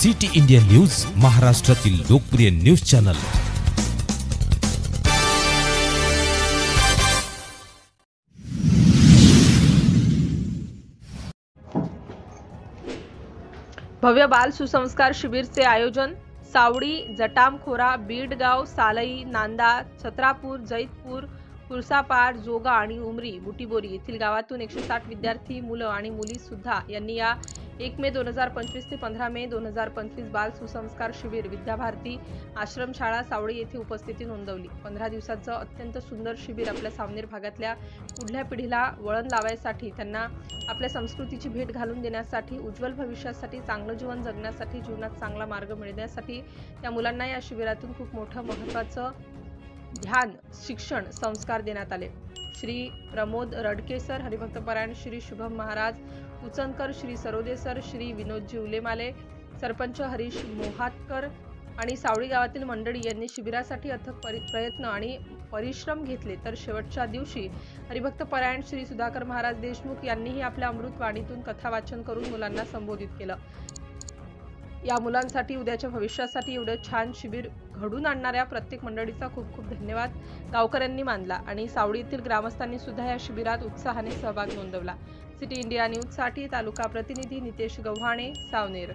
City India news, महाराष्ट्रातील लोकप्रिय news channel. भव्य बाल सुसंस्कार शिबिरचे आयोजन सावडी, जटामखोरा, बीडगाव, सालई, नांदा, छत्रापूर, जैतपूर, कुरसापाड, जोगा आणि उमरी बुटीबोरी येथील गावातून 160 विद्यार्थी, मुलं आणि मुली सुद्धा यांनी या 1 मे 2025 ते 15 मे 2025 बाल सुसंस्कार शिबिर विद्याभारती आश्रमशाळा सावडी येथे उपस्थिती नोंदवली। 15 दिवसांचं अत्यंत सुंदर शिबिर आपल्या सावनेर भागातल्या पुढल्या पिढीला वळण लावायसाठी, त्यांना आपल्या संस्कृतीची भेट घालून देण्यासाठी, उज्ज्वल भविष्यासाठी, चांगलं जीवन जगण्यासाठी, जीवनात चांगला मार्ग मिळण्यासाठी त्या मुलांना या शिबिरातून खूप मोठं महत्त्वाचं ध्यान, शिक्षण, संस्कार देण्यात आले। श्री प्रमोद रडके सर, हरिभक्त परायण श्री शुभम महाराज उचनकर, श्री सरोदे सर, श्री विनोदजी उलेमाले, सरपंच हरीश मोहातकर आणि सावडी गावातील मंडळी यांनी शिबिरासाठी अथक प्रयत्न आणि परिश्रम घेतले। तर शेवटच्या दिवशी हरिभक्त परायण श्री सुधाकर महाराज देशमुख यांनीही आपल्या अमृत वाणीतून कथा वाचन करून मुलांना संबोधित केलं। या मुलांसाठी, उद्याच्या भविष्यासाठी एवढं छान शिबिर घडून आणणाऱ्या प्रत्येक मंडळीचा खूप खूप धन्यवाद गावकऱ्यांनी मानला आणि सावडीतील ग्रामस्थांनी सुद्धा या शिबिरात उत्साहाने सहभाग नोंदवला। सिटी इंडिया न्यूज साठी तालुका प्रतिनिधी नितेश गव्हाणे, सावनेर।